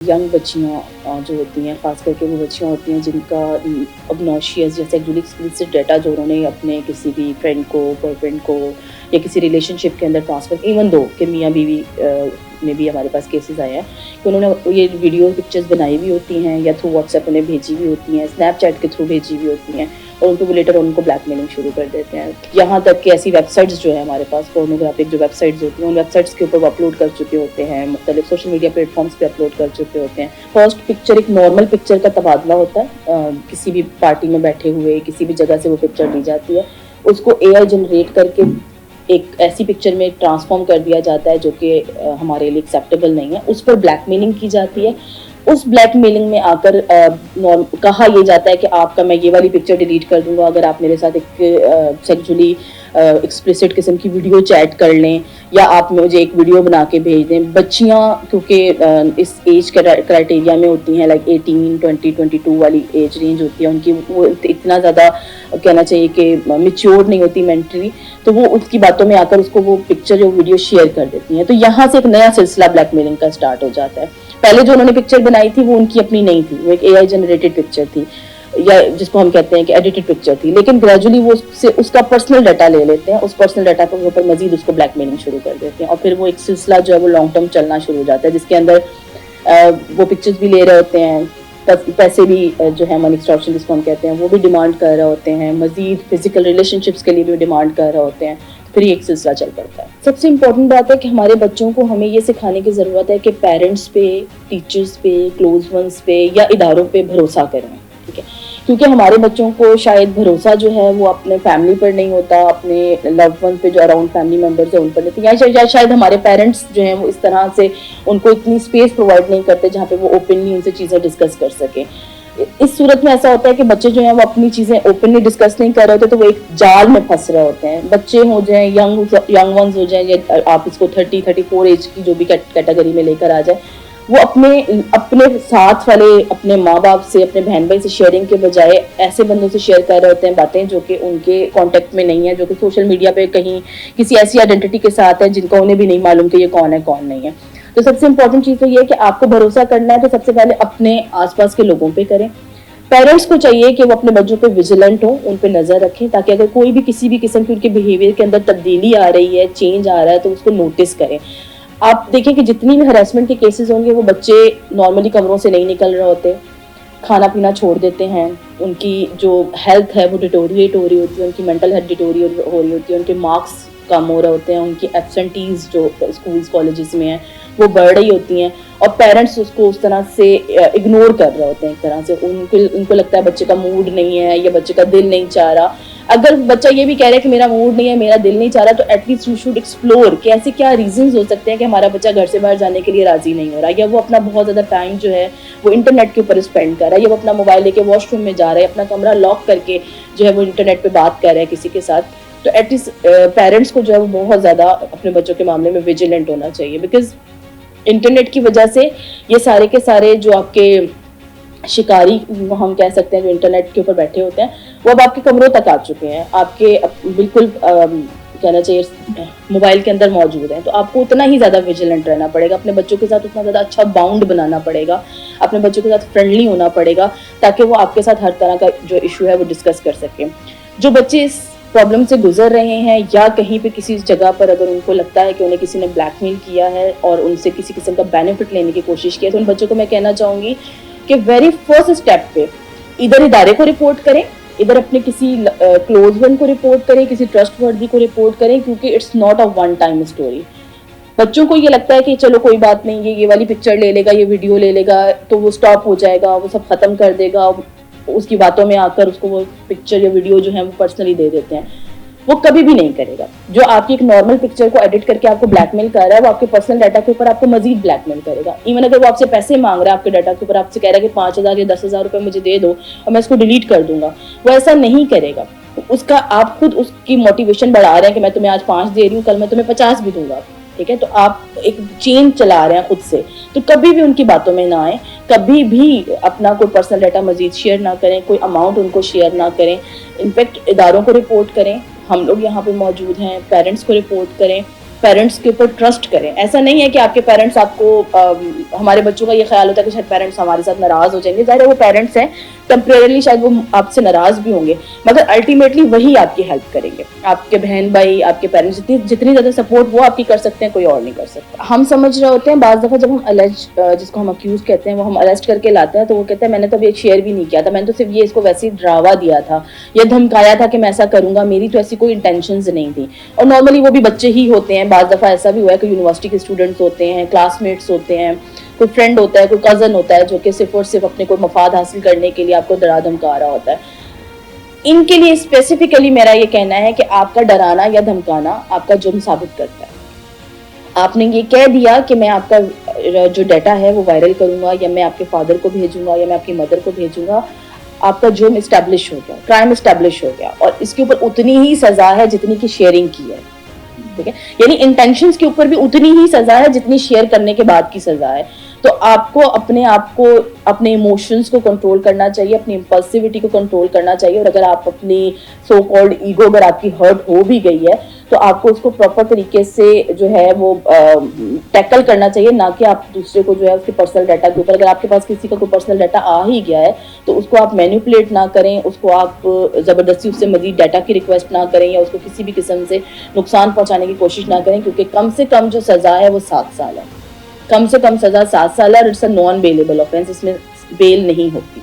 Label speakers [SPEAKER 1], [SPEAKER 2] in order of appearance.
[SPEAKER 1] Young बच्चियाँ जो होती हैं, ख़ास करके वो बच्चियाँ होती हैं जिनका ऑब्नोशियस या सेक्सुअली एक्सप्लिसिट डाटा जो उन्होंने अपने किसी भी फ्रेंड को, बॉयफ्रेंड को या किसी रिलेशनशिप के अंदर ट्रांसफ़र, इवन दो कि मियाँ बीवी में भी हमारे पास केसेस आए हैं कि उन्होंने ये वीडियो पिक्चर्स बनाई भी होती हैं या थ्रू व्हाट्सएप उन्हें भेजी भी होती हैं, स्नैपचैट के थ्रू भेजी भी होती हैं और उनको वो लेटर उनको ब्लैकमेलिंग शुरू कर देते हैं। यहाँ तक कि ऐसी वेबसाइट्स जो है हमारे पास पोर्नोग्राफिक जो वेबसाइट्स होती हैं, उन वेबसाइट्स के ऊपर वो अपलोड कर चुके होते हैं, मुख्तलिफ सोशल मीडिया प्लेटफॉर्म्स पे अपलोड कर चुके होते हैं। फर्स्ट पिक्चर एक नॉर्मल पिक्चर का तबादला होता है, किसी भी पार्टी में बैठे हुए किसी भी जगह से वो पिक्चर ली जाती है, उसको AI जनरेट करके एक ऐसी पिक्चर में ट्रांसफॉर्म कर दिया जाता है जो कि हमारे लिए एक्सेप्टेबल नहीं है। उस पर ब्लैकमेलिंग की जाती है। उस ब्लैकमेलिंग में आकर कहा यह जाता है कि आपका मैं ये वाली पिक्चर डिलीट कर दूंगा अगर आप मेरे साथ एक सेक्सुअली एक्सप्लिसिट किस्म की वीडियो चैट कर लें या आप मुझे एक वीडियो बना के भेज दें। बच्चियाँ क्योंकि इस एज क्राइटेरिया में होती हैं, लाइक 18, 20, 22 वाली एज रेंज होती है उनकी, वो इतना ज़्यादा कहना चाहिए कि मैच्योर नहीं होती मेंटली, तो वो उसकी बातों में आकर उसको वो पिक्चर या वीडियो शेयर कर देती हैं। तो यहाँ से एक नया सिलसिला ब्लैकमेलिंग का स्टार्ट हो जाता है। पहले जो उन्होंने पिक्चर बनाई थी वो उनकी अपनी नहीं थी, वो एक AI जनरेटेड पिक्चर थी या जिसको हम कहते हैं कि एडिटेड पिक्चर थी, लेकिन ग्रेजुअली वो उसका पर्सनल डाटा ले लेते हैं, उस पर्सनल डाटा के ऊपर मजीद उसको ब्लैकमेलिंग शुरू कर देते हैं और फिर वो एक सिलसिला जो है वो लॉन्ग टर्म चलना शुरू हो जाता है, जिसके अंदर वो पिक्चर्स भी ले रहे होते हैं, पैसे भी जो है मनी एक्सटॉर्शन जिसको हम कहते हैं वो भी डिमांड कर रहे होते हैं, मजीद फिजिकल रिलेशनशिप्स के लिए भी डिमांड कर रहे होते हैं, फिर एक सिलसिला चल पड़ता है। सबसे इम्पोर्टेंट बात है कि हमारे बच्चों को हमें ये सिखाने की ज़रूरत है कि पेरेंट्स पे, टीचर्स पे, क्लोज वंस पे या इदारों पे भरोसा करें, ठीक है, क्योंकि हमारे बच्चों को शायद भरोसा जो है वो अपने फैमिली पर नहीं होता, अपने लव वन पे जो अराउंड फैमिली मेम्बर्स है उन पर नहीं, या शायद हमारे पेरेंट्स जो हैं वो इस तरह से उनको इतनी स्पेस प्रोवाइड नहीं करते जहाँ पे वो ओपनली उनसे चीज़ें डिस्कस कर सकें। इस सूरत में ऐसा होता है कि बच्चे जो हैं वो अपनी चीज़ें ओपनली डिस्कस नहीं कर रहे होते, तो वो एक जाल में फंस रहे होते हैं। बच्चे हो जाएं, यंग वंस हो जाएं, या आप इसको 30-34 एज की जो भी कैटेगरी में लेकर आ जाए, वो अपने साथ वाले अपने माँ बाप से, अपने बहन भाई से शेयरिंग के बजाय ऐसे बंदों से शेयर कर रहे होते हैं बातें जो कि उनके कांटेक्ट में नहीं है, जो कि सोशल मीडिया पे कहीं किसी ऐसी आइडेंटिटी के साथ है जिनका उन्हें भी नहीं मालूम कि ये कौन है कौन नहीं है। तो सबसे इंपॉर्टेंट चीज़ तो ये है कि आपको भरोसा करना है तो सबसे पहले अपने आसपास के लोगों पे करें। पेरेंट्स को चाहिए कि वो अपने बच्चों पे विजिलेंट हो, उन पे नज़र रखें, ताकि अगर कोई भी किसी भी किस्म की उनके बिहेवियर के अंदर तब्दीली आ रही है, चेंज आ रहा है, तो उसको नोटिस करें। आप देखें कि जितनी भी हरासमेंट के केसेस होंगे वो बच्चे नॉर्मली कमरों से नहीं निकल रहे होते, खाना पीना छोड़ देते हैं, उनकी जो हेल्थ है वो डिटोरिएट हो रही होती है, उनकी मेंटल हेल्थ डिटोरिएट हो रही होती है, उनके मार्क्स कम हो रहे होते हैं, उनकी एब्सेंटीज जो स्कूल्स कॉलेजेस में हैं वो बढ़ रही होती हैं और पेरेंट्स उसको उस तरह से इग्नोर कर रहे होते हैं। एक तरह से उनको लगता है बच्चे का मूड नहीं है या बच्चे का दिल नहीं चाह रहा। अगर बच्चा ये भी कह रहा है कि मेरा मूड नहीं है, मेरा दिल नहीं चाह रहा, तो एटलीस्ट यू शुड एक्सप्लोर कि ऐसे क्या रीजंस हो सकते हैं कि हमारा बच्चा घर से बाहर जाने के लिए राजी नहीं हो रहा, या वो अपना बहुत ज़्यादा टाइम जो है वो इंटरनेट के ऊपर स्पेंड कर रहा है, या वो अपना मोबाइल लेके वॉशरूम में जा रहा है, अपना कमरा लॉक करके जो है वो इंटरनेट पर बात कर रहा है किसी के साथ। तो एटलीस्ट पेरेंट्स को जो है वो बहुत ज़्यादा अपने बच्चों के मामले में विजिलेंट होना चाहिए, बिकॉज इंटरनेट की वजह से ये सारे के सारे जो आपके शिकारी हम कह सकते हैं जो इंटरनेट के ऊपर बैठे होते हैं वो अब आपके कमरों तक आ चुके हैं, आपके बिल्कुल कहना चाहिए मोबाइल के अंदर मौजूद हैं। तो आपको उतना ही ज़्यादा विजिलेंट रहना पड़ेगा, अपने बच्चों के साथ उतना ज़्यादा अच्छा बाउंड बनाना पड़ेगा, अपने बच्चों के साथ फ्रेंडली होना पड़ेगा, ताकि वो आपके साथ हर तरह का जो इशू है वो डिस्कस कर सकें। जो बच्चे इस प्रॉब्लम से गुजर रहे हैं या कहीं पे किसी जगह पर अगर उनको लगता है कि उन्हें किसी ने ब्लैकमेल किया है और उनसे किसी किस्म का बेनिफिट लेने की कोशिश की है, तो उन बच्चों को मैं कहना चाहूँगी कि वेरी फर्स्ट स्टेप पे इधर इदारे को रिपोर्ट करें, इधर अपने किसी क्लोज वन को रिपोर्ट करें, किसी ट्रस्ट वर्दी को रिपोर्ट करें, क्योंकि it's not a one time story. बच्चों को ये लगता है कि चलो कोई बात नहीं, ये वाली पिक्चर ले लेगा, ये वीडियो ले लेगा तो वो स्टॉप हो जाएगा, वो सब खत्म कर देगा, उसकी बातों में आकर उसको वो पिक्चर या वीडियो जो है वो पर्सनली दे देते हैं। वो कभी भी नहीं करेगा। जो आपकी एक नॉर्मल पिक्चर को एडिट करके आपको ब्लैकमेल कर रहा है वो आपके पर्सनल डाटा के ऊपर आपको मजीद ब्लैकमेल करेगा। इवन अगर वो आपसे पैसे मांग रहा है आपके डाटा के ऊपर, आपसे कह रहा है कि 5,000 या 10,000 रुपये मुझे दे दो और मैं इसको डिलीट कर दूंगा, वो ऐसा नहीं करेगा। उसका आप खुद उसकी मोटिवेशन बढ़ा रहे हैं कि मैं तुम्हें आज 5 दे रही हूँ, कल मैं तुम्हें 50 भी दूंगा, ठीक है। तो आप एक चेन चला रहे हैं खुद से, तो कभी भी उनकी बातों में ना आए, कभी भी अपना कोई पर्सनल डाटा मजीद शेयर ना करें, कोई अमाउंट उनको शेयर ना करें। इनफैक्ट इदारों को रिपोर्ट करें, हम लोग यहाँ पे मौजूद हैं, पेरेंट्स को रिपोर्ट करें, پیرنٹس کے اوپر ٹرسٹ کریں. ایسا نہیں ہے کہ آپ کے پیرنٹس آپ کو ہمارے بچوں کا یہ خیال ہوتا ہے کہ شاید پیرنٹس ہمارے ساتھ ناراض ہو جائیں گے. ظاہر ہے وہ پیرنٹس ہیں, ٹیمپریرلی شاید وہ آپ سے ناراض بھی ہوں گے, مگر الٹیمیٹلی وہی آپ کی ہیلپ کریں گے. آپ کے بہن بھائی, آپ کے پیرنٹس جتنی زیادہ سپورٹ وہ آپ کی کر سکتے ہیں, کوئی اور نہیں کر سکتا. ہم سمجھ رہے ہوتے ہیں بعض دفعہ جب ہم الج, جس کو ہم اکیوز کہتے ہیں, وہ ہم اریسٹ کر کے لاتے ہیں تو وہ کہتے ہیں میں نے تو ابھی ایک شیئر بھی نہیں کیا تھا, میں نے تو صرف یہ اس کو ویسے ہی ڈراوا دیا تھا یا دھمکایا تھا کہ میں ایسا کروں گا, میری تو ایسی کوئی انٹینشنز نہیں تھی. اور نارملی وہ بھی بچے ہی ہوتے ہیں. بعض دفعہ ایسا بھی ہوا ہے کہ یونیورسٹی کے اسٹوڈنٹس ہوتے ہیں, کلاس میٹس ہوتے ہیں, کوئی فرینڈ ہوتا ہے, کوئی کزن ہوتا ہے جو کہ صرف اور صرف اپنے کوئی مفاد حاصل کرنے کے لیے آپ کو ڈرا دھمکا رہا ہوتا ہے. ان کے لیے اسپیسیفکلی میرا یہ کہنا ہے کہ آپ کا ڈرانا یا دھمکانا آپ کا جرم ثابت کرتا ہے. آپ نے یہ کہہ دیا کہ میں آپ کا جو ڈیٹا ہے وہ وائرل کروں گا, یا میں آپ کے فادر کو بھیجوں گا, یا میں آپ کی مدر کو بھیجوں گا, آپ کا جرم اسٹیبلش ہو گیا, کرائم اسٹیبلش ہو گیا, اور اس کے اوپر اتنی ہی سزا ہے جتنی کی شیئرنگ کی ہے. ٹھیک ہے, یعنی انٹینشنز کے اوپر بھی اتنی ہی سزا ہے جتنی شیئر کرنے کے بعد کی سزا ہے. تو آپ کو اپنے ایموشنز کو کنٹرول کرنا چاہیے, اپنی امپلسیوٹی کو کنٹرول کرنا چاہیے, اور اگر آپ اپنی سو کالڈ ایگو اگر آپ کی ہرٹ ہو بھی گئی ہے تو آپ کو اس کو پراپر طریقے سے جو ہے وہ ٹیکل کرنا چاہیے, نہ کہ آپ دوسرے کو جو ہے اس کے پرسنل ڈیٹا کے اوپر, اگر آپ کے پاس کسی کا کوئی پرسنل ڈیٹا آ ہی گیا ہے تو اس کو آپ مینیپولیٹ نہ کریں, اس کو آپ زبردستی اس سے مزید ڈیٹا کی ریکویسٹ نہ کریں, یا اس کو کسی بھی قسم سے نقصان پہنچانے کی کوشش نہ کریں, کیونکہ کم سے کم جو سزا ہے وہ 7 سال ہے. کم سے کم سزا 7 سال ہے, اور it's a non bailable offence, اس میں بیل نہیں ہوتی.